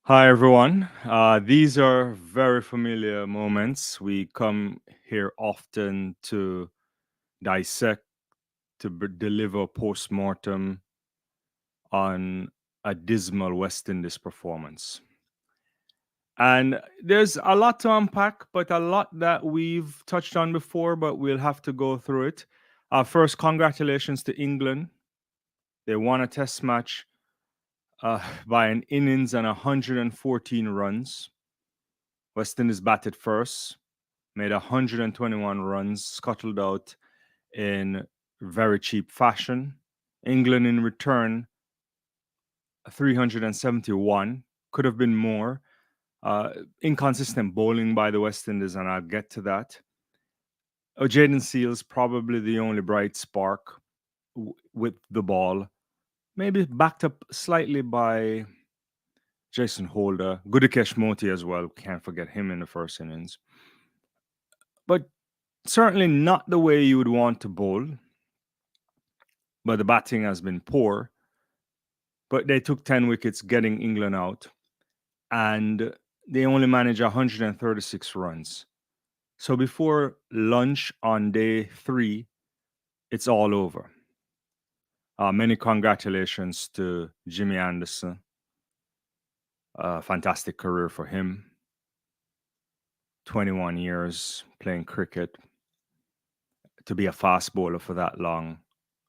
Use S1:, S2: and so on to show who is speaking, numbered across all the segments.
S1: Hi, everyone. These are very familiar moments. We come here often to dissect, to deliver post mortem on a dismal West Indies performance. And there's a lot to unpack, but a lot that we've touched on before, but we'll have to go through it. First, congratulations to England. They won a test match by an innings and 114 runs. West Indies batted first, made 121 runs, scuttled out in very cheap fashion. England, in return, 371, could have been more. Inconsistent bowling by the West Indies, and I'll get to that. Jaden Seals, probably the only bright spark with the ball, maybe backed up slightly by Jason Holder, Gudakesh Moti as well. Can't forget him in the first innings. But certainly not the way you would want to bowl. But the batting has been poor. But they took 10 wickets, getting England out. And they only managed 136 runs. So before lunch on day 3, it's all over. Many congratulations to Jimmy Anderson. Fantastic career for him. 21 years playing cricket. To be a fast bowler for that long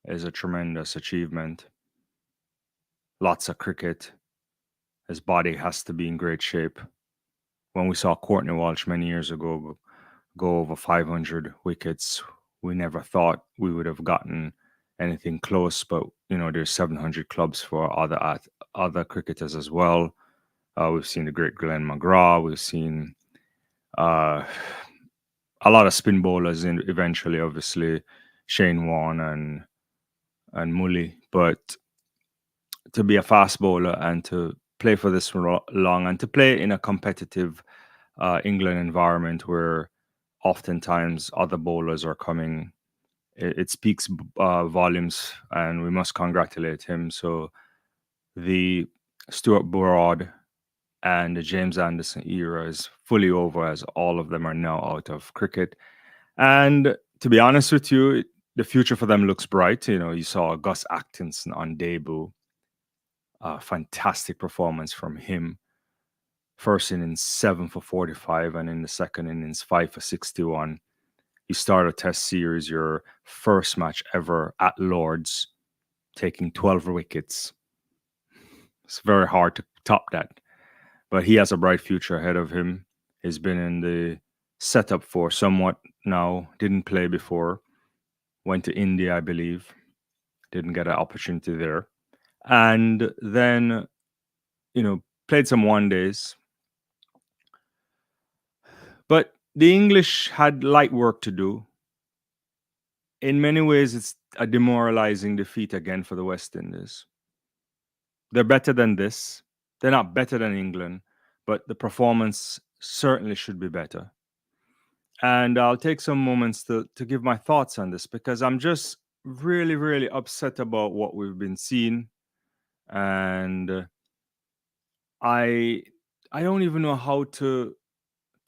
S1: is a tremendous achievement. Lots of cricket. His body has to be in great shape. When we saw Courtney Walsh many years ago go over 500 wickets, we never thought we would have gotten anything close. But there's 700 clubs for other cricketers as well. We've seen the great Glenn McGrath. We've seen a lot of spin bowlers, eventually, obviously Shane Warne and Mully. But to be a fast bowler and to play for this long and to play in a competitive England environment where oftentimes other bowlers are coming, it speaks volumes, and we must congratulate him. So the Stuart Broad and the James Anderson era is fully over, as all of them are now out of cricket. And to be honest with you, the future for them looks bright. You saw Gus Atkinson on debut. Fantastic performance from him. First innings 7 for 45, and in the second innings 5 for 61. You start a test series, your first match ever at Lord's, taking 12 wickets. It's very hard to top that. But he has a bright future ahead of him. He's been in the setup for somewhat now, didn't play before. Went to India, I believe. Didn't get an opportunity there. And then, played some one days. But the English had light work to do. In many ways, it's a demoralizing defeat again for the West Indies. They're better than this. They're not better than England, but the performance certainly should be better. And I'll take some moments to give my thoughts on this, because I'm just really, really upset about what we've been seeing. And I don't even know how to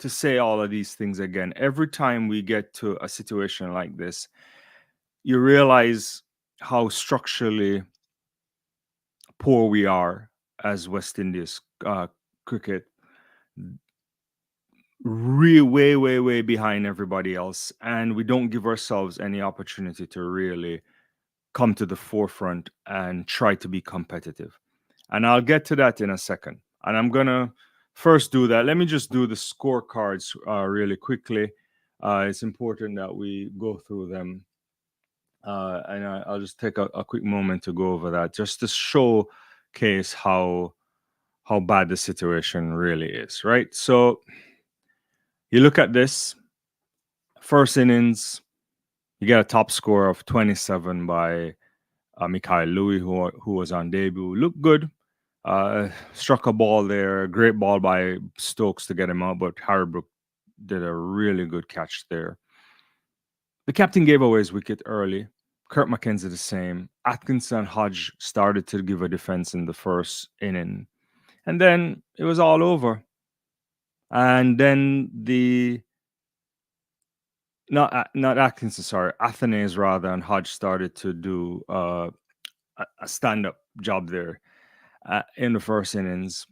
S1: say all of these things again. Every time we get to a situation like this, you realize how structurally poor we are as West Indies cricket. Way, way, way behind everybody else, and we don't give ourselves any opportunity to really come to the forefront and try to be competitive. And I'll get to that in a second. And I'm gonna first do that. Let me just do the scorecards really quickly. It's important that we go through them. And I'll just take a quick moment to go over that, just to showcase how bad the situation really is, right? So you look at this first innings, you get a top score of 27 by Mikhail Louis, who was on debut. Looked good. Struck a ball there. Great ball by Stokes to get him out, but Harry Brook did a really good catch there. The captain gave away his wicket early. Kurt McKenzie the same. Atkinson and Hodge started to give a defense in the first inning. and then it was all over. And then the not Atkinson, sorry, Athenaeus rather, and Hodge started to do a stand up job there in the first innings,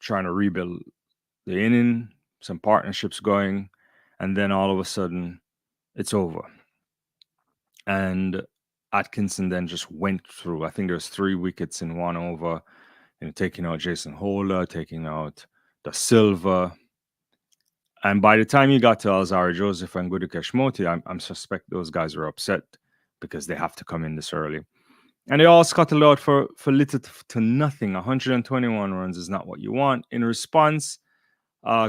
S1: trying to rebuild the inning, some partnerships going, and then all of a sudden it's over. And Atkinson then just went through. I think there's 3 wickets in 1 over, taking out Jason Holder, taking out Da Silva. And by the time you got to Alzari Joseph and Gudakesh Moti, I'm suspect those guys were upset because they have to come in this early. And they all scuttled out for little to nothing. 121 runs is not what you want. In response,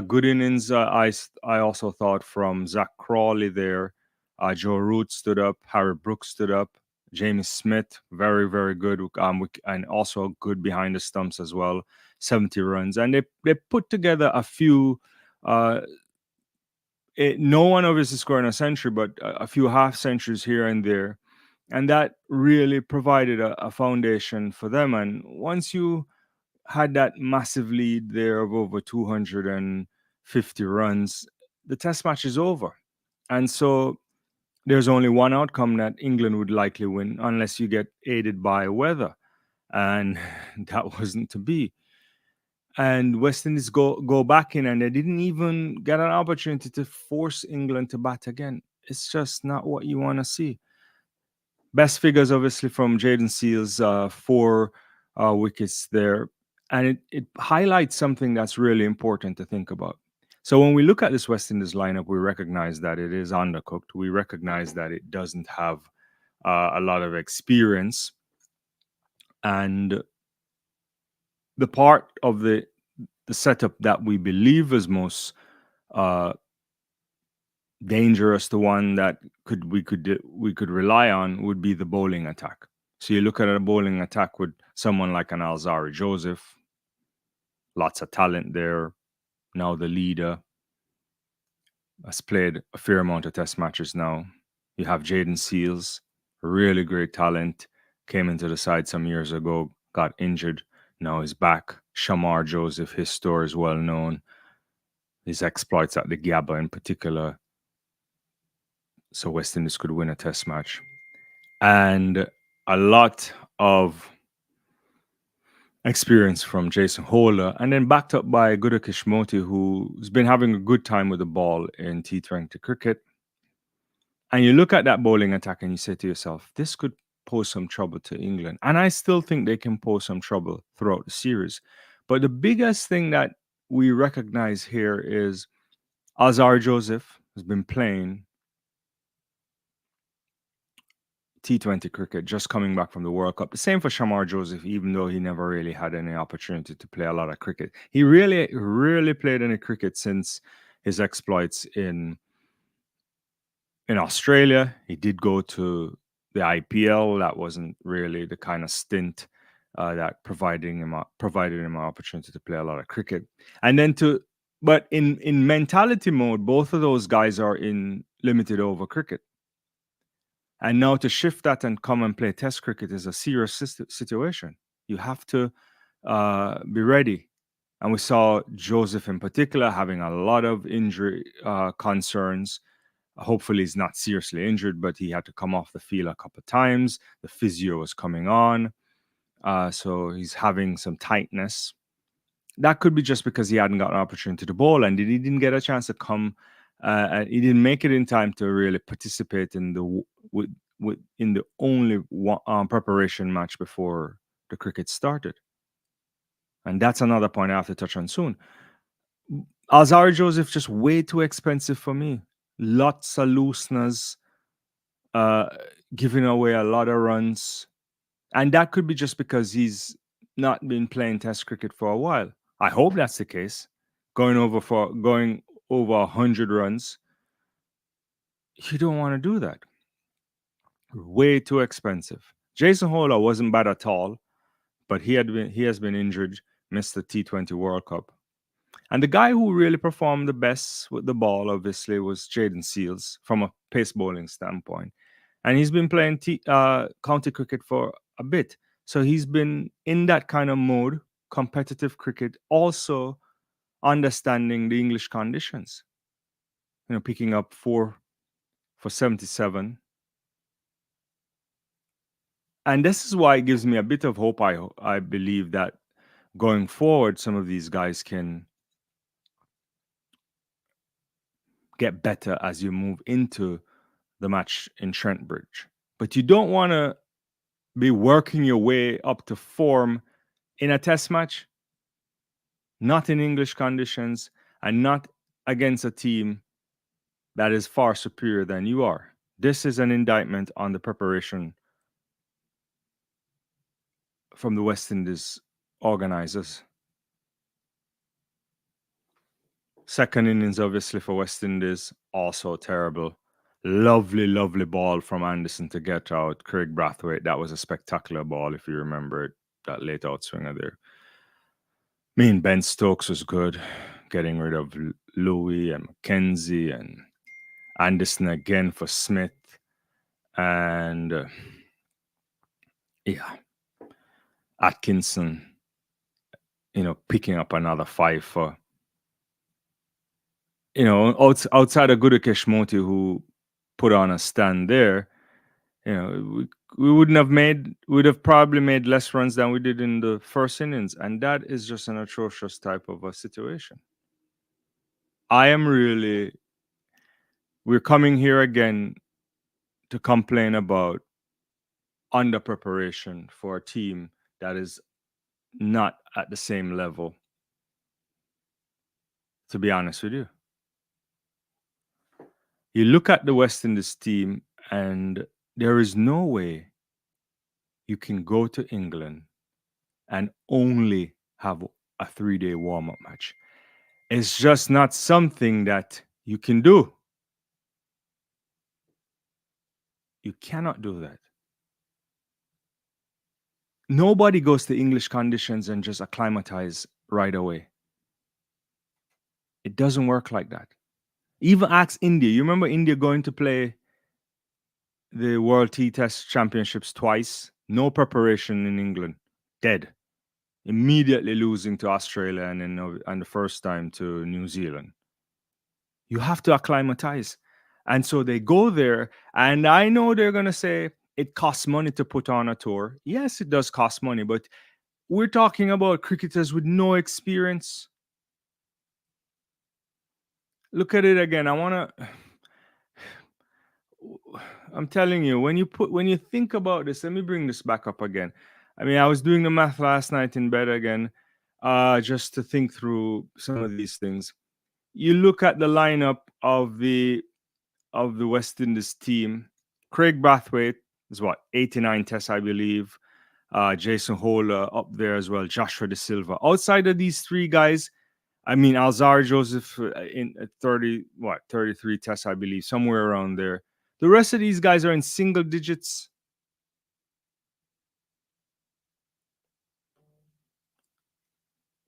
S1: good innings, I also thought from Zach Crawley there. Joe Root stood up. Harry Brooks stood up. Jamie Smith, very, very good. And also good behind the stumps as well. 70 runs. And they put together a few, no one obviously scoring a century, but a few half centuries here and there. And that really provided a foundation for them. And once you had that massive lead there of over 250 runs, the test match is over. And so there's only one outcome that England would likely win unless you get aided by weather. And that wasn't to be. And West Indies go back in, and they didn't even get an opportunity to force England to bat again. It's just not what you want to see. Best figures, obviously, from Jaden Seals, 4 wickets there. And it highlights something that's really important to think about. So when we look at this West Indies lineup, we recognize that it is undercooked. We recognize that it doesn't have a lot of experience. And the part of the setup that we believe is most dangerous, the one that we could rely on, would be the bowling attack. So you look at a bowling attack with someone like an Alzari Joseph, lots of talent there. Now the leader has played a fair amount of test matches now. You have Jaden Seals, really great talent, came into the side some years ago, got injured, now he's back. Shamar Joseph, his story is well known. His exploits at the Gabba in particular. So West Indies could win a test match. And a lot of experience from Jason Holder, and then backed up by Gudakesh Moti, who's been having a good time with the ball in T20 cricket. And you look at that bowling attack and you say to yourself, this could pose some trouble to England. And I still think they can pose some trouble throughout the series. But the biggest thing that we recognize here is Alzari Joseph has been playing T20 cricket, just coming back from the World Cup. The same for Shamar Joseph, even though he never really had any opportunity to play a lot of cricket. He really played any cricket since his exploits in Australia. He did go to the IPL. That wasn't really the kind of stint that provided him an opportunity to play a lot of cricket. And then but in mentality mode, both of those guys are in limited over cricket. And now to shift that and come and play test cricket is a serious situation. You have to be ready. And we saw Joseph in particular having a lot of injury concerns. Hopefully he's not seriously injured, but he had to come off the field a couple of times. The physio was coming on. So he's having some tightness. That could be just because he hadn't got an opportunity to bowl and he didn't get a chance to come. He didn't make it in time to really participate in the only preparation match before the cricket started. And that's another point I have to touch on soon. Alzari Joseph, just way too expensive for me. Lots of looseness, giving away a lot of runs. And that could be just because he's not been playing test cricket for a while. I hope that's the case. Going over 100 runs, you don't want to do that. Way too expensive. Jason Holder wasn't bad at all, but he has been injured, missed the T20 World Cup. And the guy who really performed the best with the ball, obviously, was Jaden Seals from a pace bowling standpoint. And he's been playing county cricket for a bit. So he's been in that kind of mode. competitive cricket, also understanding the English conditions. Picking up 4 for 77. And this is why it gives me a bit of hope. I believe that going forward, some of these guys can get better as you move into the match in Trent Bridge. But you don't want to be working your way up to form in a test match, not in English conditions, and not against a team that is far superior than you are. This is an indictment on the preparation from the West Indies organizers. Second innings, obviously, for West Indies, also terrible. Lovely, lovely ball from Anderson to get out. Craig Brathwaite, that was a spectacular ball, if you remember it, that late out swinger there. Ben Stokes was good, getting rid of Louis and McKenzie, and Anderson again for Smith. And Atkinson, picking up another 5 for, outside of Gudakesh Moti, who put on a stand there, we would have probably made less runs than we did in the first innings. And that is just an atrocious type of a situation. We're coming here again to complain about under preparation for a team that is not at the same level, to be honest with you. You look at the West Indies team, and there is no way you can go to England and only have a 3-day warm-up match. It's just not something that you can do. You cannot do that. Nobody goes to English conditions and just acclimatize right away. It doesn't work like that. Even ask India. You remember India going to play the World T-Test Championships twice? No preparation in England. Dead. Immediately losing to Australia and the first time to New Zealand. You have to acclimatize. And so they go there, and I know they're going to say it costs money to put on a tour. Yes, it does cost money, but we're talking about cricketers with no experience. Look at it again. I'm telling you, when you think about this, let me bring this back up again. I was doing the math last night in bed again, just to think through some of these things. You look at the lineup of the West Indies team. Craig Brathwaite is 89 tests, I believe. Jason Hola up there as well. Joshua De Silva. Outside of these three guys, Alzar Joseph in 33 tests, I believe, somewhere around there. The rest of these guys are in single digits.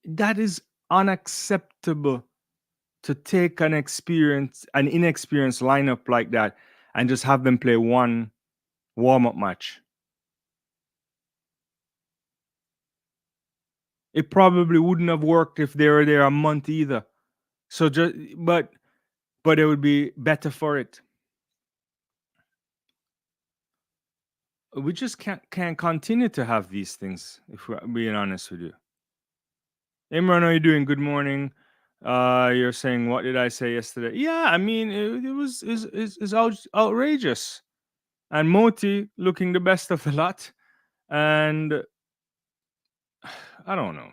S1: That is unacceptable, to take an inexperienced lineup like that and just have them play one warm-up match. It probably wouldn't have worked if they were there a month either. So but it would be better for it. We just can't continue to have these things, if we're being honest with you. Imran, how are you doing? Good morning. You're saying, what did I say yesterday? Yeah, it was outrageous. And Moti looking the best of the lot. And I don't know.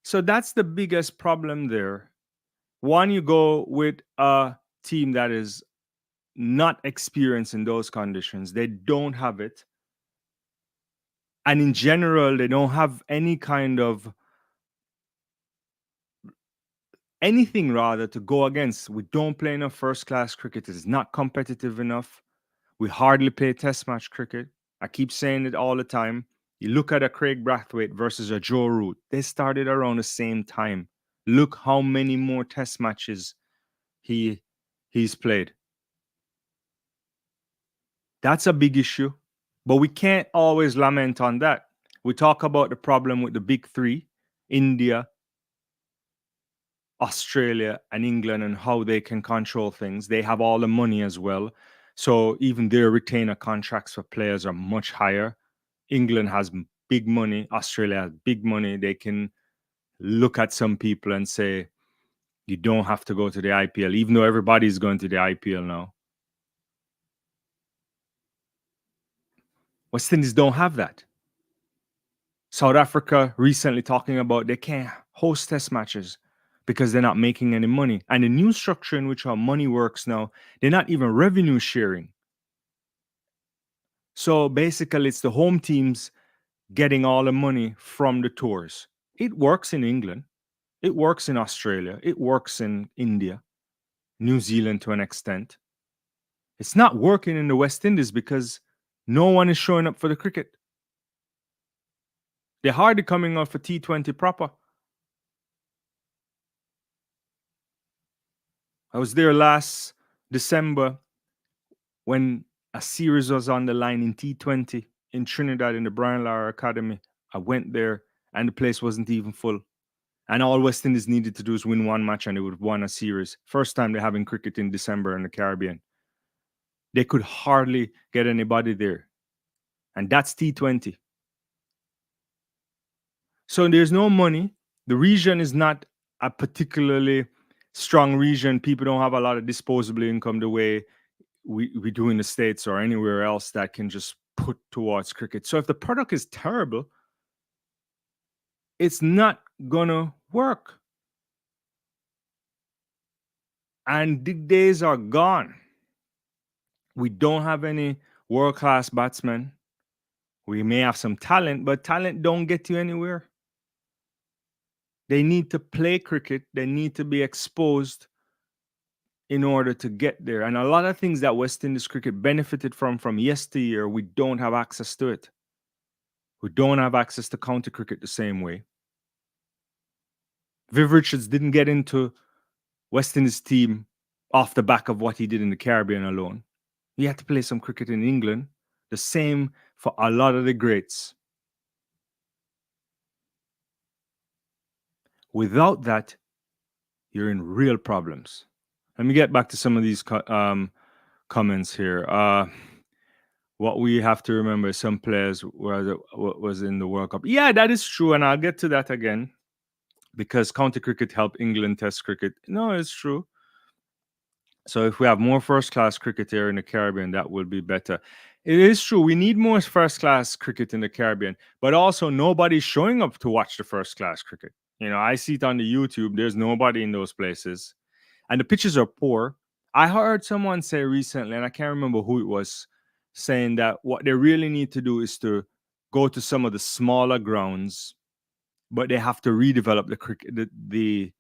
S1: So that's the biggest problem there. One, you go with a team that is not experienced in those conditions. They don't have it. And in general, they don't have any kind of anything rather to go against. We don't play enough first class cricket. It's not competitive enough. We hardly play test match cricket. I keep saying it all the time. You look at a Craig Brathwaite versus a Joe Root. They started around the same time. Look how many more test matches he's played. That's a big issue. But we can't always lament on that. We talk about the problem with the big three, India, Australia, and England, and how they can control things. They have all the money as well. So even their retainer contracts for players are much higher. England has big money. Australia has big money. They can look at some people and say, you don't have to go to the IPL, even though everybody's going to the IPL now. West Indies don't have that. South Africa recently talking about they can't host test matches because they're not making any money. And the new structure in which our money works now, they're not even revenue sharing. So basically, it's the home teams getting all the money from the tours. It works in England. It works in Australia. It works in India, New Zealand to an extent. It's not working in the West Indies because no one is showing up for the cricket. They're hardly coming out for T20 proper. I was there last December when a series was on the line in T20 in Trinidad in the Brian Lara Academy. I went there and the place wasn't even full. And all West Indies needed to do is win one match and they would have won a series. First time they're having cricket in December in the Caribbean. They could hardly get anybody there. And that's T20. So there's no money. The region is not a particularly strong region. People don't have a lot of disposable income the way we do in the States or anywhere else that can just put towards cricket. So if the product is terrible, it's not gonna work. And the days are gone. We don't have any world-class batsmen. We may have some talent, but talent don't get you anywhere. They need to play cricket. They need to be exposed in order to get there. And a lot of things that West Indies cricket benefited from yesteryear, we don't have access to it. We don't have access to county cricket the same way. Viv Richards didn't get into West Indies team off the back of what he did in the Caribbean alone. He had to play some cricket in England. The same for a lot of the greats. Without that, you're in real problems. Let me get back to some of these comments here. What we have to remember is some players was in the World Cup. Yeah, that is true, and I'll get to that again because county cricket helped England test cricket. No, it's true. So if we have more first-class cricket here in the Caribbean, that will be better. It is true. We need more first-class cricket in the Caribbean, but also nobody's showing up to watch the first-class cricket. You know, I see it on the YouTube. There's nobody in those places. And the pitches are poor. I heard someone say recently, and I can't remember who it was, saying that what they really need to do is to go to some of the smaller grounds, but they have to redevelop the cricket, the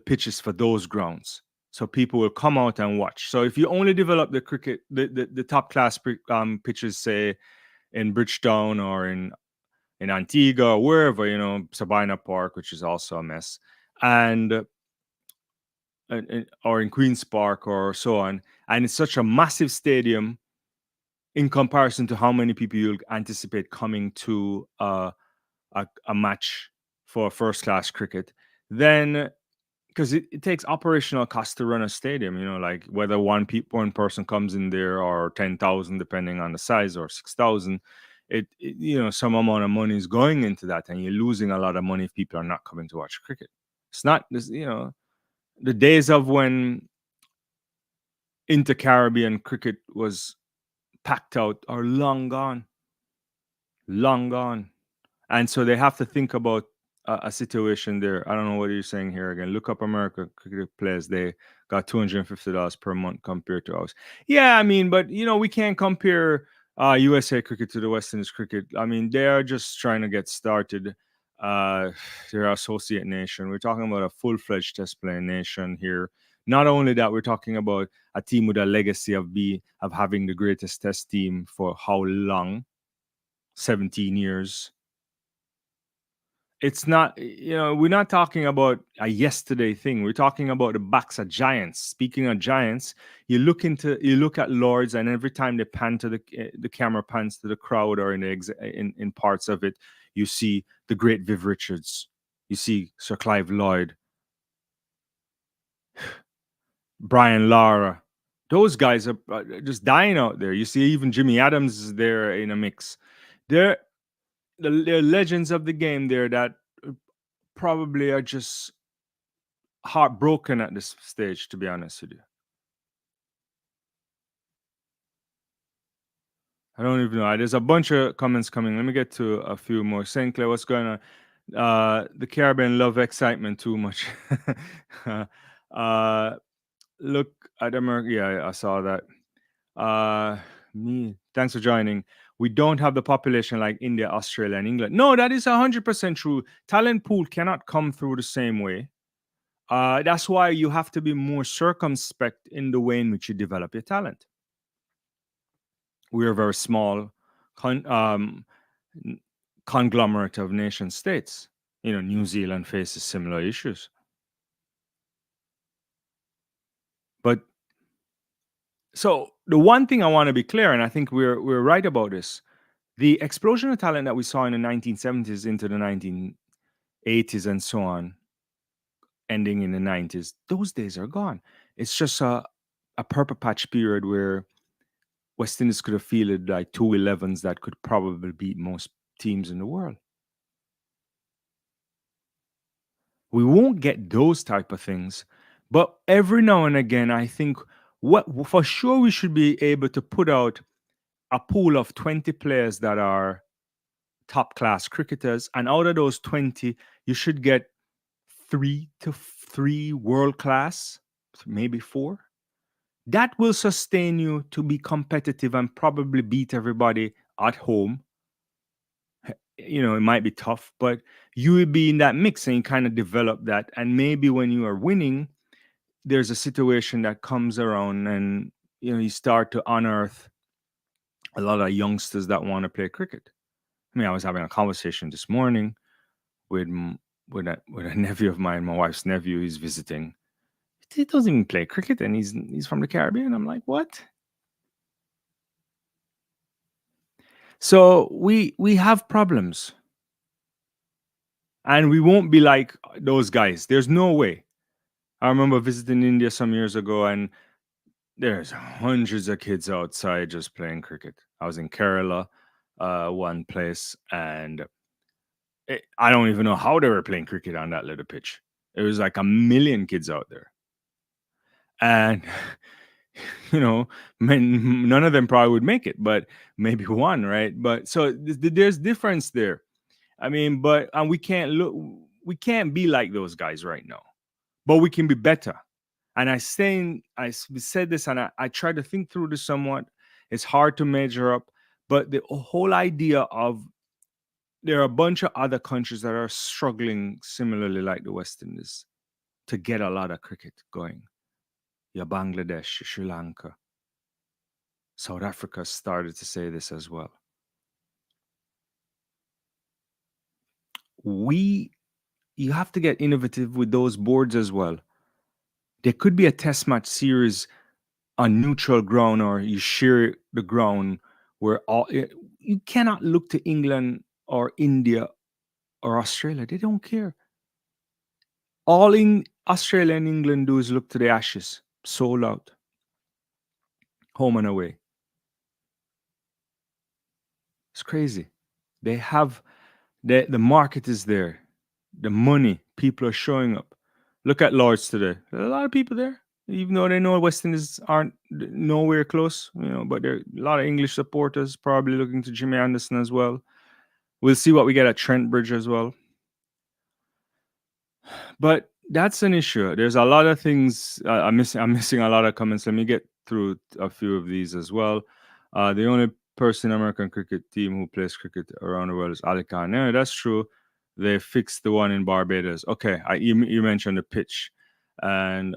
S1: pitches for those grounds, so people will come out and watch. So if you only develop the cricket, the top class pitches, say in Bridgetown or in Antigua or wherever, you know, Sabina Park, which is also a mess, and or in Queen's Park or so on, and it's such a massive stadium in comparison to how many people you'll anticipate coming to a match for first class cricket, then because it takes operational costs to run a stadium, you know, like whether one person comes in there or 10,000, depending on the size, or 6,000, you know, some amount of money is going into that, and you're losing a lot of money if people are not coming to watch cricket. It's not this, you know, the days of when inter-Caribbean cricket was packed out are long gone, long gone. And so they have to think about a situation there. I don't know what you're saying here again. Look up America cricket players. They got $250 per month compared to us. Yeah, I mean, but you know, we can't compare USA cricket to the West Indies cricket. I mean, they are just trying to get started. They're associate nation. We're talking about a full-fledged test playing nation here. Not only that, we're talking about a team with a legacy of having the greatest test team for how long? 17 years. It's not, we're not talking about a yesterday thing. We're talking about the backs of giants. Speaking of giants, you look at Lords, and every time they pan to the camera pans to the crowd or in parts of it, you see the great Viv Richards, you see Sir Clive Lloyd, Brian Lara. Those guys are just dying out there. You see, even Jimmy Adams is there in a mix. They're they're legends of the game there that probably are just heartbroken at this stage, to be honest with you. I don't even know. There's a bunch of comments coming. Let me get to a few more. St. Clair, what's going on? The Caribbean love excitement too much. uh, look at America. Yeah, I saw that. Me. Thanks for joining. We don't have the population like India, Australia, and England. No, that is 100% true. Talent pool cannot come through the same way. That's why you have to be more circumspect in the way in which you develop your talent. We are very small n- conglomerate of nation states. New Zealand faces similar issues. But so the one thing I want to be clear, and I think we're right about this, the explosion of talent that we saw in the 1970s into the 1980s and so on, ending in the 90s, those days are gone. It's just a purple patch period where West Indies could have fielded like 2 11s that could probably beat most teams in the world. We won't get those type of things, but every now and again, I think what for sure we should be able to put out a pool of 20 players that are top class cricketers, and out of those 20, you should get 3 world class, maybe 4. That will sustain you to be competitive and probably beat everybody at home. It might be tough, but you will be in that mix and you kind of develop that. And maybe when you are winning, there's a situation that comes around and you start to unearth a lot of youngsters that want to play cricket. I mean, I was having a conversation this morning with with a nephew of mine, my wife's nephew. He's visiting. He doesn't even play cricket, and he's from the Caribbean. I'm like, what? So we have problems, and we won't be like those guys. There's no way. I remember visiting India some years ago, and there's hundreds of kids outside just playing cricket. I was in Kerala, one place, and I don't even know how they were playing cricket on that little pitch. It was like a million kids out there, and none of them probably would make it, but maybe one, right? But so there's difference there. I mean, but and we can't be like those guys right now, but we can be better. And said this, and I tried to think through this somewhat. It's hard to measure up, but the whole idea of there are a bunch of other countries that are struggling similarly like the West Indies to get a lot of cricket going. Your Bangladesh, your Sri Lanka, South Africa started to say this as well. You have to get innovative with those boards as well. There could be a test match series on neutral ground, or you share the ground where you cannot look to England or India or Australia. They don't care. All in Australia and England do is look to the Ashes, sold out, home and away. It's crazy. They have the market is there, the money, people are showing up. Look at Lords today. There are a lot of people there, even though they know West Indies aren't nowhere close, but there are a lot of English supporters probably looking to Jimmy Anderson as well. We'll see what we get at Trent Bridge as well. But that's an issue. There's a lot of things I'm missing a lot of comments. Let me get through a few of these as well. The only person in American cricket team who plays cricket around the world is Ali Khan. Yeah, that's true. They fixed the one in Barbados. Okay, you mentioned the pitch, and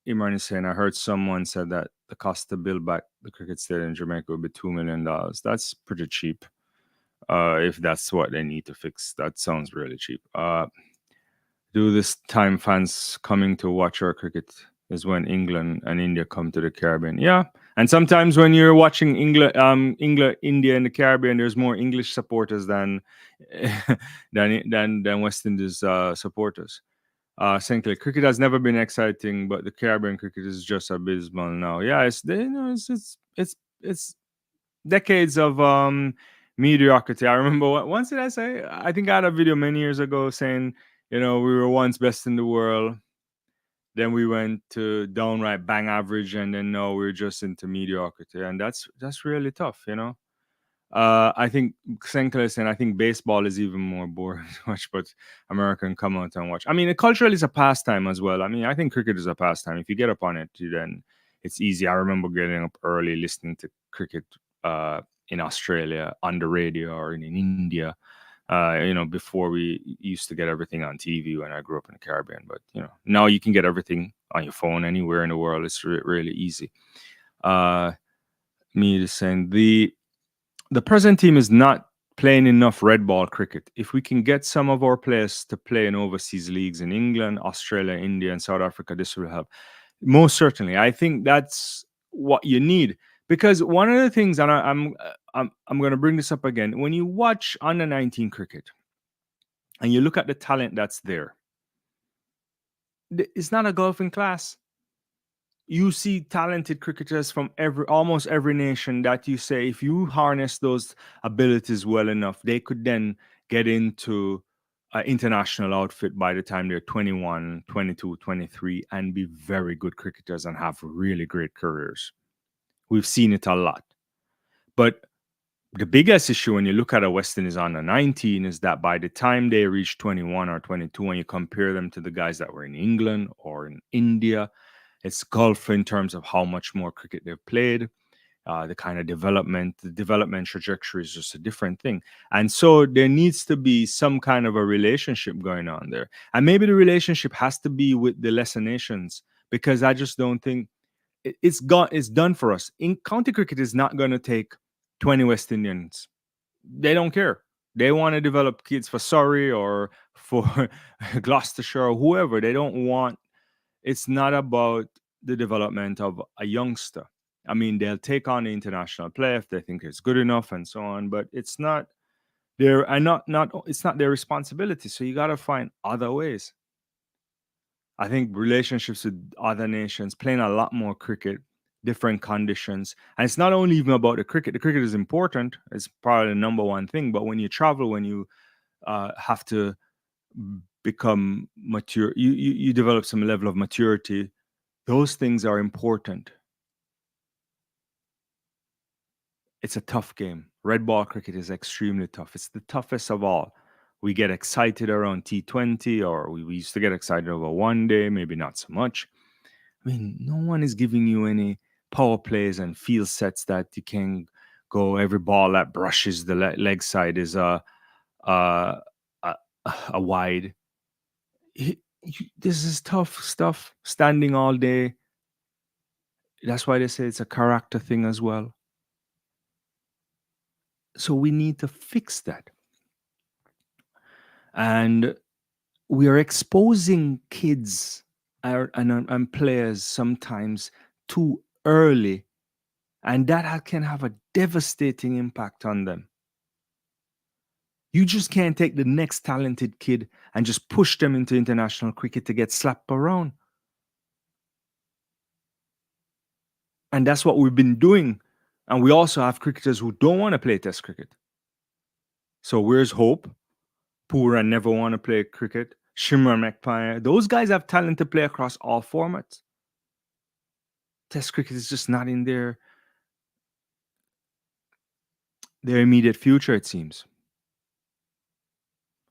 S1: Imran is saying I heard someone said that the cost to build back the cricket stadium in Jamaica would be $2 million. That's pretty cheap. if that's what they need to fix. That sounds really cheap. Do this time fans coming to watch our cricket is when England and India come to the Caribbean. Yeah, and sometimes when you're watching England, India, and the Caribbean, there's more English supporters than than West Indies supporters. Sinclair, cricket has never been exciting, but the Caribbean cricket is just abysmal now. Yeah, it's decades of mediocrity. I remember once did I say? I think I had a video many years ago saying, we were once best in the world, then we went to downright bang average, and then now we're just into mediocrity, and that's really tough. I think Sinclair saying I think baseball is even more boring to watch, but American come out and watch. I mean, culturally, it's a pastime as well. I mean, I think cricket is a pastime. If you get up on it, then it's easy. I remember getting up early, listening to cricket in Australia on the radio or in India. Before we used to get everything on TV when I grew up in the Caribbean. But now you can get everything on your phone anywhere in the world. It's really easy. Me just saying the present team is not playing enough red ball cricket. If we can get some of our players to play in overseas leagues in England, Australia, India, and South Africa, this will help. Most certainly, I think that's what you need. Because one of the things, and I'm going to bring this up again, when you watch under 19 cricket and you look at the talent that's there, it's not a golfing class. You see talented cricketers from almost every nation that you say, if you harness those abilities well enough, they could then get into an international outfit by the time they're 21, 22, 23, and be very good cricketers and have really great careers. We've seen it a lot. But the biggest issue when you look at a West Indies under 19 is that by the time they reach 21 or 22, and you compare them to the guys that were in England or in India, it's golf in terms of how much more cricket they've played, the kind of the development trajectory is just a different thing. And so there needs to be some kind of a relationship going on there. And maybe the relationship has to be with the lesser nations, because I just don't think it's done for us. In county cricket is not going to take 20 West Indians. They don't care. They want to develop kids for Surrey or for Gloucestershire or whoever. They don't want. It's not about the development of a youngster. I mean, they'll take on the international play if they think it's good enough and so on, but it's not it's not their responsibility. So you got to find other ways. I think relationships with other nations, playing a lot more cricket, different conditions. And it's not only even about the cricket is important. It's probably the number one thing. But when you travel, when you have to become mature, you develop some level of maturity. Those things are important. It's a tough game. Red ball cricket is extremely tough. It's the toughest of all. We get excited around T20, or we used to get excited over one day, maybe not so much. I mean, no one is giving you any power plays and field sets that you can go. Every ball that brushes the leg side is a wide. This is tough stuff. Standing all day. That's why they say it's a character thing as well. So we need to fix that. And we are exposing kids and players sometimes too early, and that can have a devastating impact on them. You just can't take the next talented kid and just push them into international cricket to get slapped around. And that's what we've been doing. And we also have cricketers who don't want to play Test cricket. So where's Hope? Pooran never want to play cricket. Shimmer McPire. Those guys have talent to play across all formats. Test cricket is just not in their immediate future, it seems.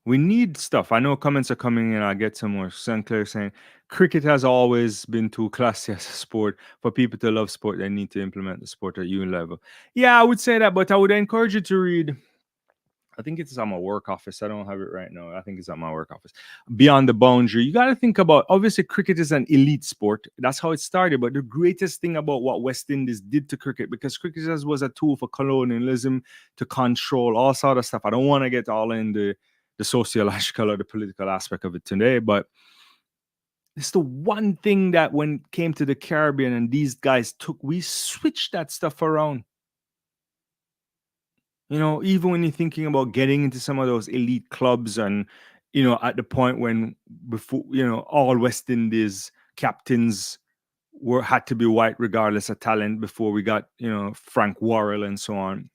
S1: We need stuff. I know comments are coming in. I'll get some more. Sinclair saying, cricket has always been too classy as a sport. For people to love sport, they need to implement the sport at UN level. Yeah, I would say that, but I would encourage you to read I think it's on my work office. I don't have it right now. I think it's on my work office. Beyond the boundary, you got to think about, obviously, cricket is an elite sport. That's how it started. But the greatest thing about what West Indies did to cricket, because cricket was a tool for colonialism, to control all sort of stuff. I don't want to get all in the sociological or the political aspect of it today, but it's the one thing that when it came to the Caribbean and these guys we switched that stuff around. Even when you're thinking about getting into some of those elite clubs and, at the point when before, all West Indies captains had to be white regardless of talent before we got, Frank Worrell and so on.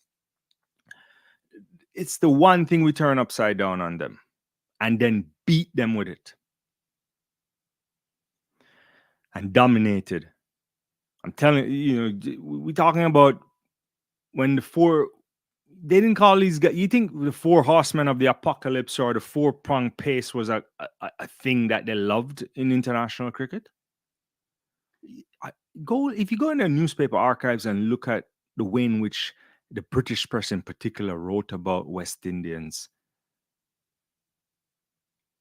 S1: It's the one thing we turn upside down on them and then beat them with it. And dominated. I'm telling you, we're talking about when they didn't call these guys. You think the four horsemen of the apocalypse or the four-pronged pace was a thing that they loved in international cricket? If you go in the newspaper archives and look at the way in which the British press in particular wrote about West Indians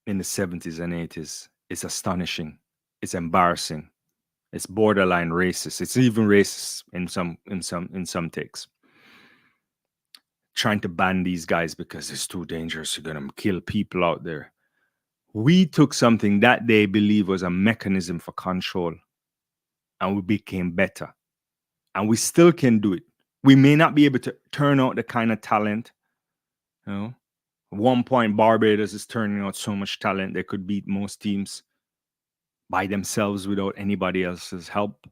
S1: in the 70s and 80s, it's astonishing. It's embarrassing. It's borderline racist. It's even racist in some takes. Trying to ban these guys because it's too dangerous. You're gonna kill people out there. We took something that they believe was a mechanism for control, and we became better. And we still can do it. We may not be able to turn out the kind of talent. At one point, Barbados is turning out so much talent they could beat most teams by themselves without anybody else's help.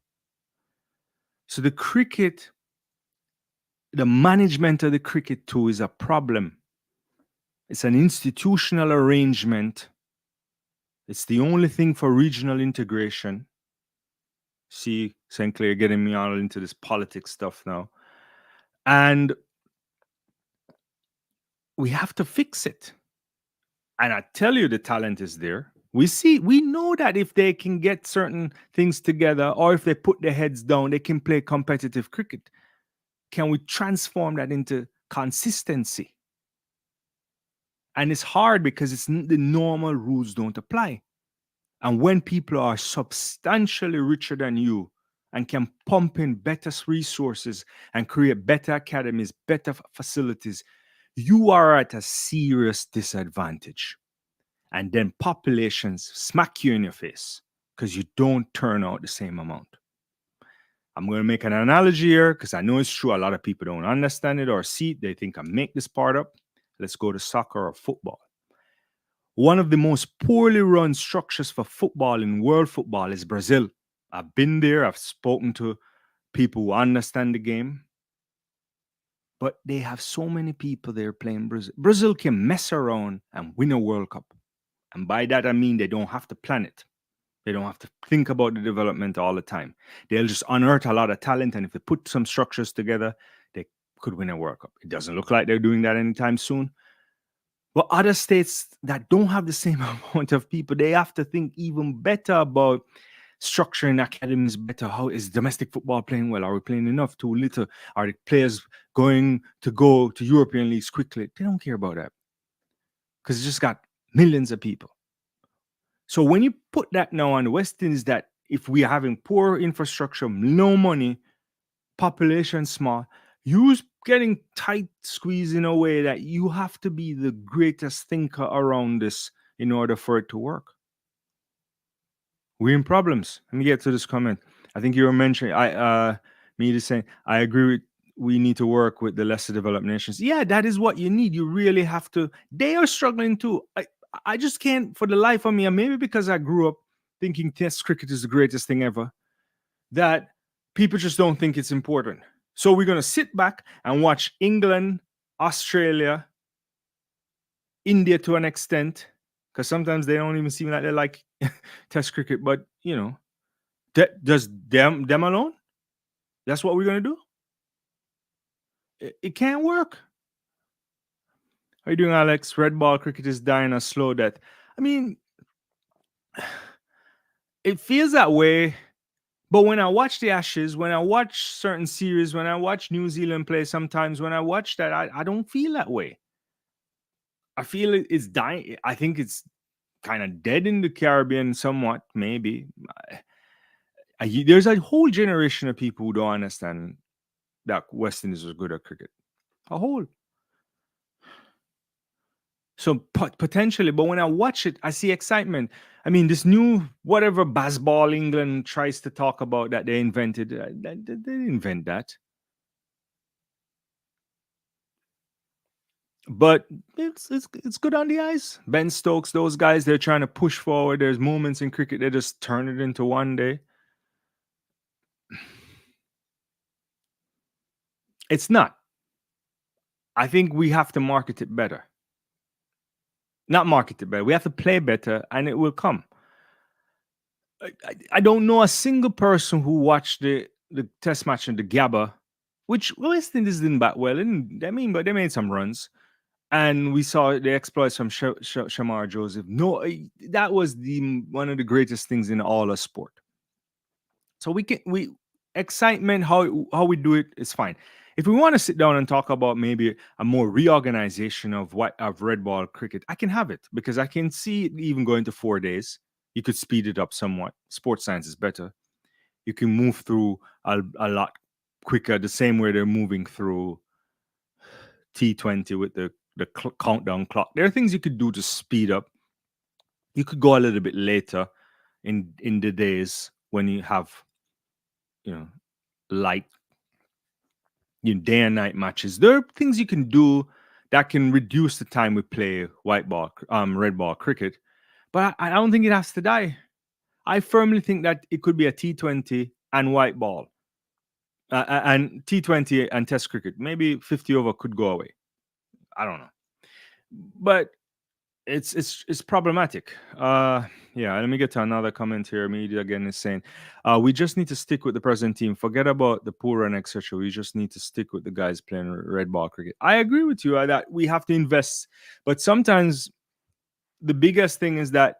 S1: So the management of the cricket too is a problem. It's an institutional arrangement. It's the only thing for regional integration. See, St. Clair getting me all into this politics stuff now. And we have to fix it. And I tell you, the talent is there. We know that if they can get certain things together, or if they put their heads down, they can play competitive cricket. Can we transform that into consistency? And it's hard because the normal rules don't apply. And when people are substantially richer than you and can pump in better resources and create better academies, better facilities, you are at a serious disadvantage. And then populations smack you in your face because you don't turn out the same amount. I'm going to make an analogy here because I know it's true. A lot of people don't understand it or see it. They think I make this part up. Let's go to soccer or football. One of the most poorly run structures for football in world football is Brazil. I've been there. I've spoken to people who understand the game. But they have so many people there playing Brazil. Brazil can mess around and win a World Cup. And by that, I mean they don't have to plan it. They don't have to think about the development all the time. They'll just unearth a lot of talent. And if they put some structures together, they could win a World Cup. It doesn't look like they're doing that anytime soon. But other states that don't have the same amount of people, they have to think even better about structuring academies better. How is domestic football playing well? Are we playing enough? Too little? Are the players going to go to European leagues quickly? They don't care about that because it's just got millions of people. So when you put that now on the West Indies, that if we are having poor infrastructure, no money, population small, you're getting tight squeeze in a way that you have to be the greatest thinker around this in order for it to work. We're in problems. Let me get to this comment. I think you were mentioning, me just saying, I agree with, we need to work with the lesser developed nations. Yeah, that is what you need. You really have to. They are struggling too. I just can't, for the life of me, and maybe because I grew up thinking Test cricket is the greatest thing ever, that people just don't think it's important. So we're going to sit back and watch England, Australia, India to an extent, because sometimes they don't even seem like they like Test cricket, but just them alone, that's what we're going to do. It can't work. How are you doing, Alex? Red ball cricket is dying a slow death. I mean, it feels that way. But when I watch the Ashes, when I watch certain series, when I watch New Zealand play sometimes, when I watch that, I don't feel that way. I feel it's dying. I think it's kind of dead in the Caribbean somewhat, maybe. There's a whole generation of people who don't understand that West Indies was good at cricket. A whole. So potentially, but when I watch it, I see excitement. I mean, this new whatever baseball England tries to talk about that they invented, they didn't invent that. But it's good on the ice. Ben Stokes, those guys, they're trying to push forward. There's moments in cricket they just turn it into one day. It's not. I think we have to market it better. Not market it better. We have to play better, and it will come. I don't know a single person who watched the test match in the Gabba, which West Indies didn't bat well. And I mean, but they made some runs, and we saw the exploits from Shamar Joseph. No, that was the one of the greatest things in all of sport. So we excitement how we do it is fine. If we want to sit down and talk about maybe a more reorganization of red ball cricket, I can have it because I can see it even going to 4 days. You could speed it up somewhat. Sports science is better. You can move through a lot quicker, the same way they're moving through T20 with the countdown clock. There are things you could do to speed up. You could go a little bit later in the days when you have light day and night matches. There are things you can do that can reduce the time we play red ball cricket, but I don't think it has to die. I firmly think that it could be a T20 and white ball, and T20 and Test cricket. Maybe 50 over could go away. I don't know, but it's problematic. Yeah, let me get to another comment here. Media again is saying, we just need to stick with the present team. Forget about the poor and etc. We just need to stick with the guys playing red ball cricket. I agree with you that we have to invest, but sometimes the biggest thing is that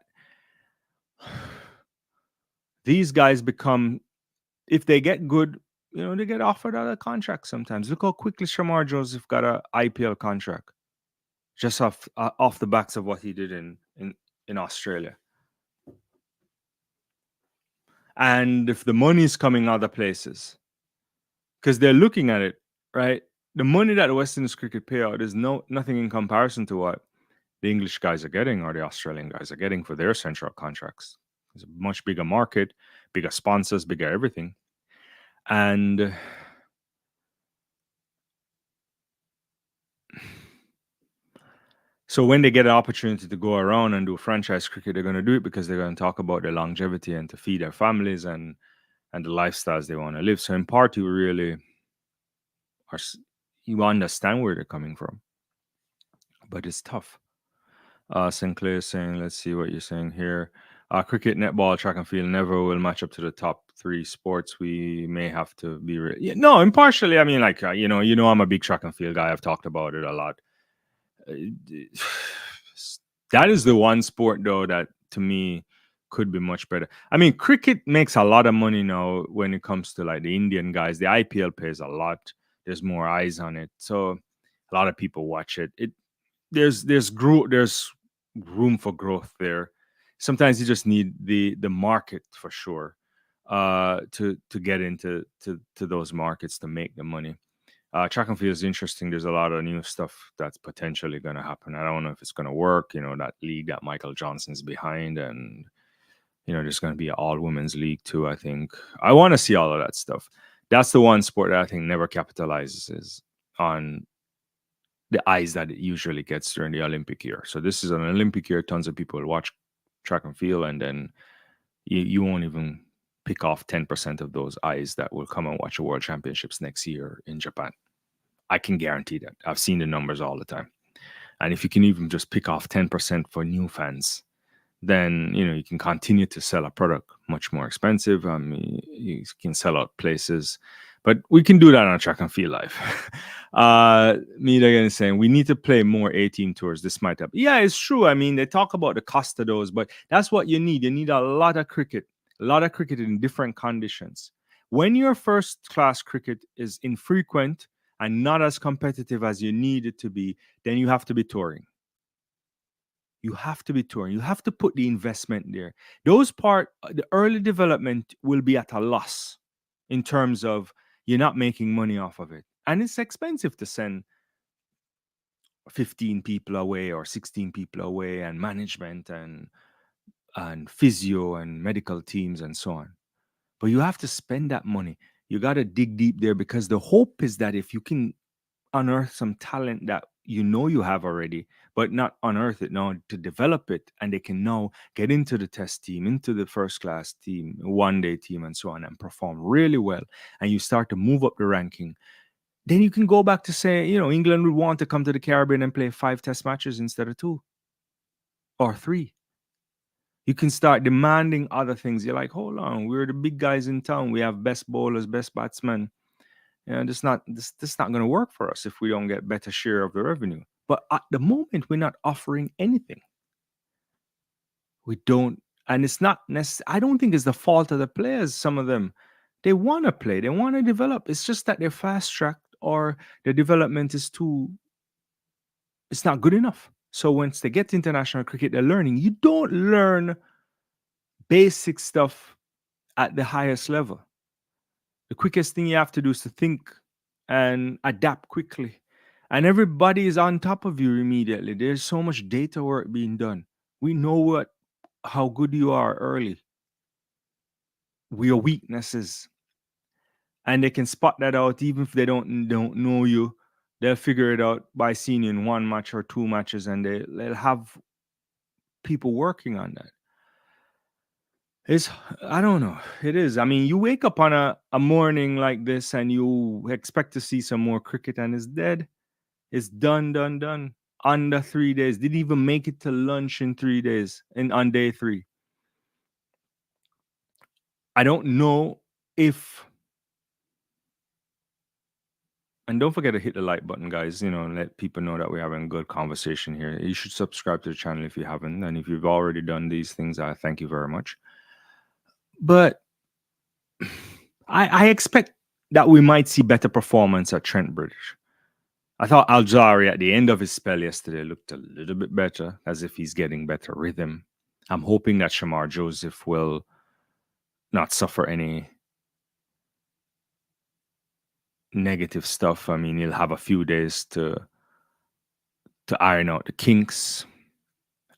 S1: these guys become, if they get good, they get offered other contracts sometimes. Look how quickly Shamar Joseph got a IPL contract just off the backs of what he did in Australia. And if the money is coming other places, because they're looking at it, right? The money that the West Indies cricket pay out is nothing in comparison to what the English guys are getting or the Australian guys are getting for their central contracts. It's a much bigger market, bigger sponsors, bigger everything. And so when they get an opportunity to go around and do franchise cricket, they're going to do it because they're going to talk about their longevity and to feed their families and the lifestyles they want to live. So in part, you understand where they're coming from, but it's tough. Sinclair saying, let's see what you're saying here. Cricket, netball, track and field never will match up to the top three sports. We may have to be no, impartially. I mean, like I'm a big track and field guy. I've talked about it a lot. That is the one sport though that to me could be much better. I mean, cricket makes a lot of money now when it comes to like the Indian guys. The IPL pays a lot. There's more eyes on it, so a lot of people watch it. There's room for growth there. Sometimes you just need the market for sure to get into those markets to make the money. Track and field is interesting. There's a lot of new stuff that's potentially going to happen. I don't know if it's going to work. That league that Michael Johnson's behind, and there's going to be an all women's league too. I think I want to see all of that stuff. That's the one sport that I think never capitalizes on the eyes that it usually gets during the Olympic year. So this is an Olympic year. Tons of people watch track and field, and then you won't even pick off 10% of those eyes that will come and watch the World Championships next year in Japan. I can guarantee that. I've seen the numbers all the time. And if you can even just pick off 10% for new fans, then you can continue to sell a product much more expensive. I mean, you can sell out places, but we can do that on a track and field live. Me again is saying we need to play more A-team tours. This might help. Yeah, it's true. I mean, they talk about the cost of those, but that's what you need. You need a lot of cricket in different conditions. When your first class cricket is infrequent and not as competitive as you need it to be, then you have to be touring. You have to be touring. You have to put the investment there. The early development will be at a loss in terms of you're not making money off of it. And it's expensive to send 15 people away or 16 people away and management and physio and medical teams and so on. But you have to spend that money. You got to dig deep there because the hope is that if you can unearth some talent that you know you have already, but not unearth it now to develop it, and they can now get into the test team, into the first class team, one day team, and so on, and perform really well, and you start to move up the ranking. Then you can go back to say, England would want to come to the Caribbean and play 5 test matches instead of 2 or 3. You can start demanding other things. You're like, hold on, we're the big guys in town. We have best bowlers, best batsmen. This not going to work for us if we don't get better share of the revenue. But at the moment, we're not offering anything. We don't, and it's not necessarily. I don't think it's the fault of the players. Some of them, they want to play, they want to develop. It's just that they're fast tracked or the development is too. It's not good enough. So once they get to international cricket, they're learning. You don't learn basic stuff at the highest level. The quickest thing you have to do is to think and adapt quickly. And everybody is on top of you immediately. There's so much data work being done. We know how good you are early, your weaknesses, and they can spot that out even if they don't know you. They'll figure it out by seeing you in 1 match or 2 matches, and they'll have people working on that. It's I don't know. It is. I mean, you wake up on a morning like this and you expect to see some more cricket and it's dead. It's done, done, done. Under 3 days. Didn't even make it to lunch in 3 days. On day 3. I don't know if, and don't forget to hit the like button, guys, and let people know that we're having a good conversation here. You should subscribe to the channel if you haven't. And if you've already done these things, I thank you very much. But I expect that we might see better performance at Trent Bridge. I thought Al-Jari at the end of his spell yesterday looked a little bit better, as if he's getting better rhythm. I'm hoping that Shamar Joseph will not suffer any negative stuff. I mean, he'll have a few days to iron out the kinks.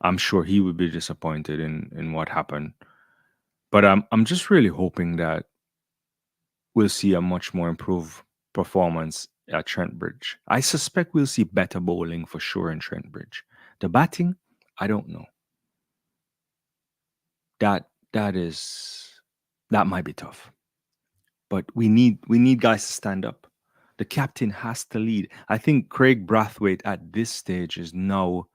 S1: I'm sure he would be disappointed in what happened. But I'm just really hoping that we'll see a much more improved performance at Trent Bridge. I suspect we'll see better bowling for sure in Trent Bridge. The batting, I don't know. That might be tough. But we need guys to stand up. The captain has to lead. I think Craig Brathwaite at this stage is now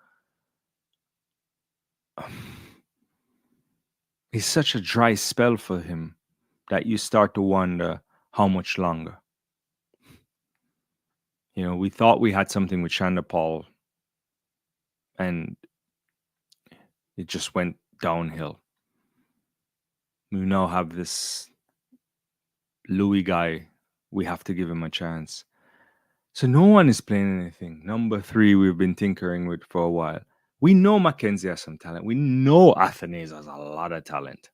S1: it's such a dry spell for him that you start to wonder how much longer. We thought we had something with Chandapal and it just went downhill. We now have this Louis guy. We have to give him a chance. So no one is playing anything. Number 3, we've been tinkering with for a while. We know Mackenzie has some talent. We know Athanase has a lot of talent.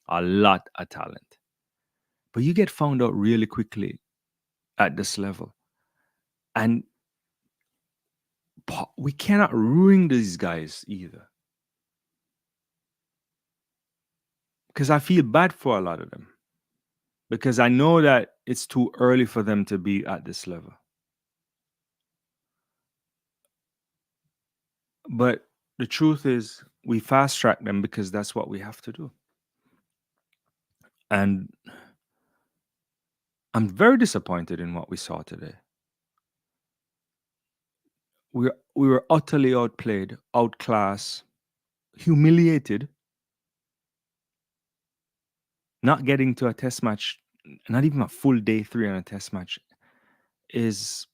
S1: A lot of talent. But you get found out really quickly at this level. And we cannot ruin these guys either. Because I feel bad for a lot of them. Because I know that it's too early for them to be at this level. But the truth is, we fast track them because that's what we have to do. And I'm very disappointed in what we saw today. We were utterly outplayed, outclassed, humiliated. Not getting to a test match, not even a full day 3 on a test match, is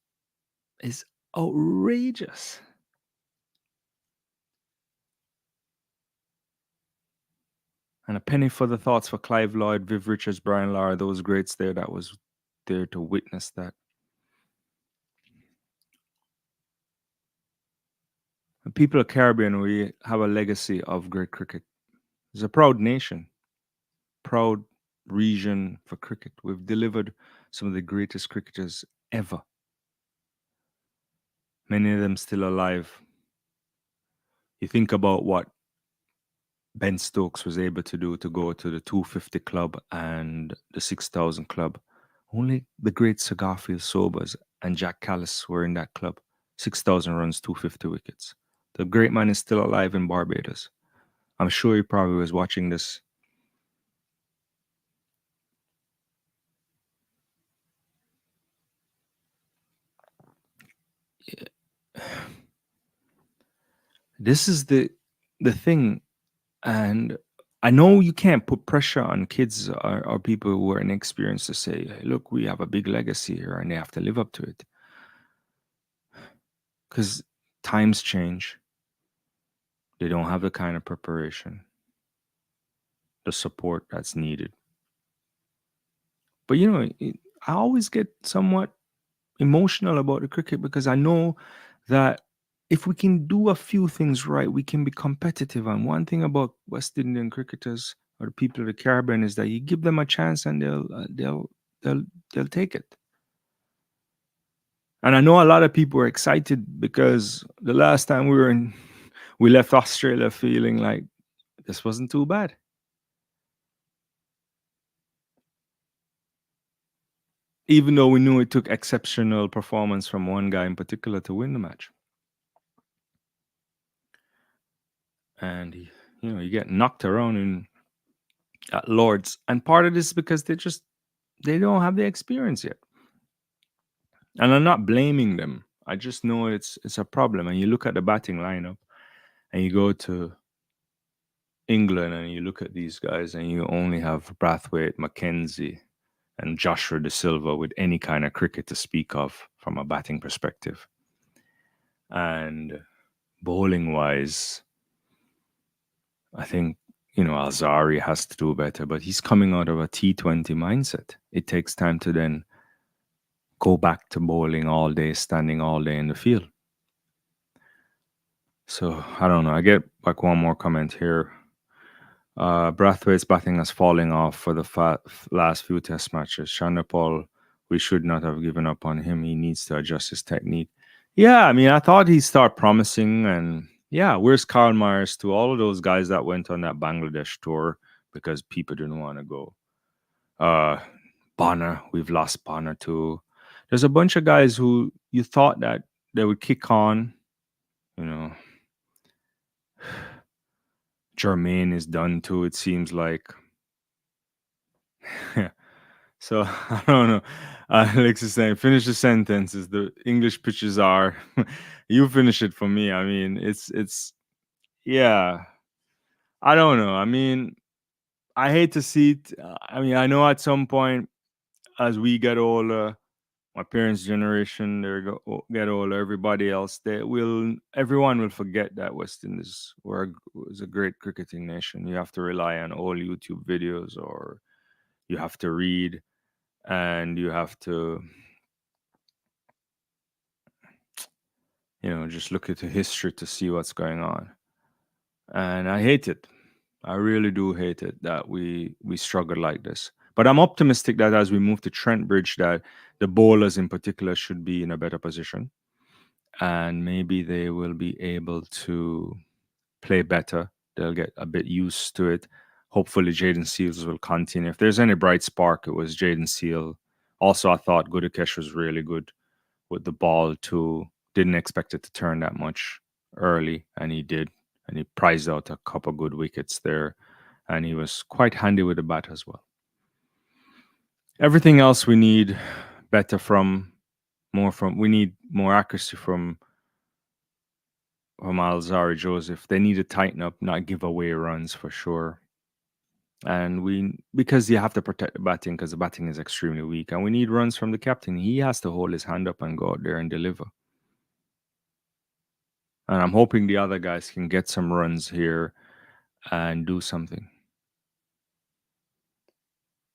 S1: outrageous. And a penny for the thoughts for Clive Lloyd, Viv Richards, Brian Lara, those greats there that was there to witness that. people of Caribbean, we have a legacy of great cricket. It's a proud nation, proud region for cricket. We've delivered some of the greatest cricketers ever. Many of them still alive. You think about what Ben Stokes was able to do to go to the 250 club and the 6,000 club. Only the great Sir Garfield Sobers and Jack Callis were in that club. 6,000 runs, 250 wickets. The great man is still alive in Barbados. I'm sure he probably was watching this. This is the thing, and I know you can't put pressure on kids or people who are inexperienced to say, hey, look, we have a big legacy here and they have to live up to it. Because times change. They don't have the kind of preparation, the support that's needed. But I always get somewhat emotional about the cricket because I know that if we can do a few things right, we can be competitive. And one thing about West Indian cricketers or the people of the Caribbean is that you give them a chance and they'll take it. And I know a lot of people are excited because the last time we left Australia feeling like this wasn't too bad. Even though we knew it took exceptional performance from one guy in particular to win the match. And you get knocked around at Lords, and part of this is because they don't have the experience yet. And I'm not blaming them. I just know it's a problem. And you look at the batting lineup, and you go to England, and you look at these guys, and you only have Brathwaite, Mackenzie, and Joshua De Silva with any kind of cricket to speak of from a batting perspective. And bowling wise, I think Alzari has to do better, but he's coming out of a T20 mindset. It takes time to then go back to bowling all day, standing all day in the field. So I don't know. I get like one more comment here. Brathwaite's batting has falling off for the last few test matches. Chanderpaul, we should not have given up on him. He needs to adjust his technique. Yeah, I mean, I thought he'd start promising. And yeah, where's Karl Myers to all of those guys that went on that Bangladesh tour because people didn't want to go? Bonner, we've lost Bonner too. There's a bunch of guys who you thought that they would kick on. Jermaine is done too, it seems like. So I don't know. Alex is saying, finish the sentences. The English pitches are. You finish it for me. I mean, it's yeah. I don't know. I mean, I hate to see it. I mean, I know at some point as we get older, my parents' generation, get older. Everybody else, everyone will forget that West Indies was a great cricketing nation. You have to rely on old YouTube videos, or you have to read, and you have to, just look at the history to see what's going on. And I hate it. I really do hate it that we struggle like this. But I'm optimistic that as we move to Trent Bridge, that the bowlers in particular should be in a better position, and maybe they will be able to play better. They'll get a bit used to it. Hopefully, Jaden Seals will continue. If there's any bright spark, it was Jaden Seal. Also, I thought Gudakesh was really good with the ball too. Didn't expect it to turn that much early, and he did. And he prized out a couple good wickets there. And he was quite handy with the bat as well. Everything else we need better we need more accuracy from Alzari Joseph. They need to tighten up, not give away runs for sure. And because you have to protect the batting, because the batting is extremely weak, and we need runs from the captain. He has to hold his hand up and go out there and deliver. And I'm hoping the other guys can get some runs here and do something.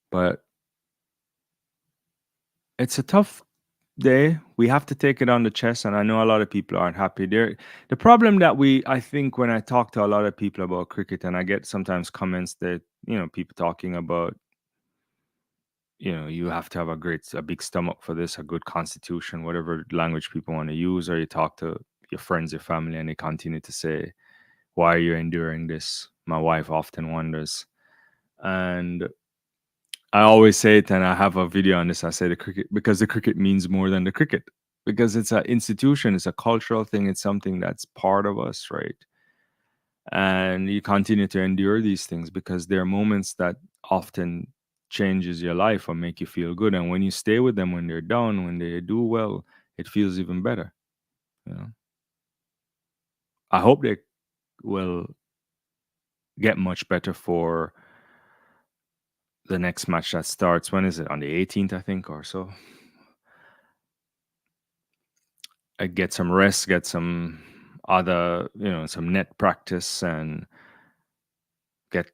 S1: But it's a tough day. We have to take it on the chest, and I know a lot of people aren't happy there. The problem that I think when I talk to a lot of people about cricket, and I get sometimes comments that people talking about, you have to have a big stomach for this, a good constitution, whatever language people want to use, or you talk to your friends, your family, and they continue to say, "Why are you enduring this?" My wife often wonders, and I always say it, and I have a video on this. I say the cricket because the cricket means more than the cricket, because it's an institution, it's a cultural thing, it's something that's part of us, right? And you continue to endure these things because there are moments that often changes your life or make you feel good. And when you stay with them, when they're down, when they do well, it feels even better. You know, I hope they will get much better for the next match that starts. When is it? On the 18th, I think, or so. Get some rest, get some other, some net practice, and get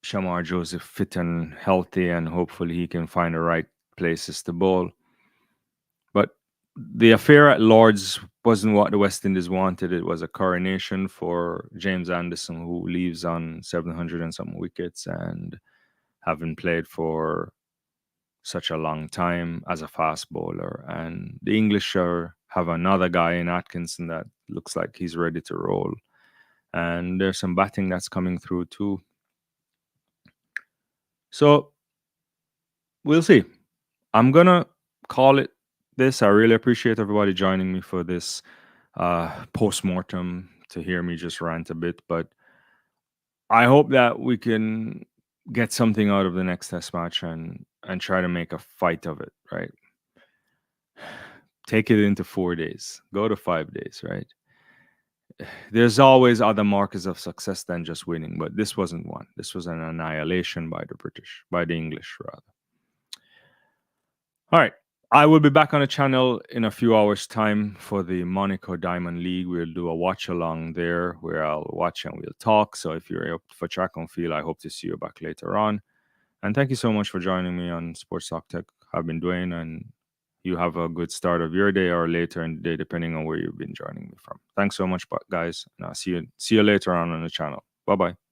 S1: Shamar Joseph fit and healthy, and hopefully he can find the right places to bowl. But the affair at Lords wasn't what the West Indies wanted. It was a coronation for James Anderson, who leaves on 700 and some wickets and having played for such a long time as a fast bowler. And the English have another guy in Atkinson that looks like he's ready to roll. And there's some batting that's coming through too. So we'll see. I'm going to call it this. I really appreciate everybody joining me for this post-mortem to hear me just rant a bit. But I hope that we can get something out of the next test match and try to make a fight of it, right? Take it into 4 days, go to 5 days, right? There's always other markers of success than just winning, but this wasn't one. This was an annihilation by the British, by the English, rather. All right. I will be back on the channel in a few hours' time for the Monaco Diamond League. We'll do a watch along there where I'll watch and we'll talk. So if you're up for track and field, I hope to see you back later on. And thank you so much for joining me on Sports Talk Tech. I've been Dwayne, and you have a good start of your day or later in the day, depending on where you've been joining me from. Thanks so much, guys. And I'll see you later on the channel. Bye-bye.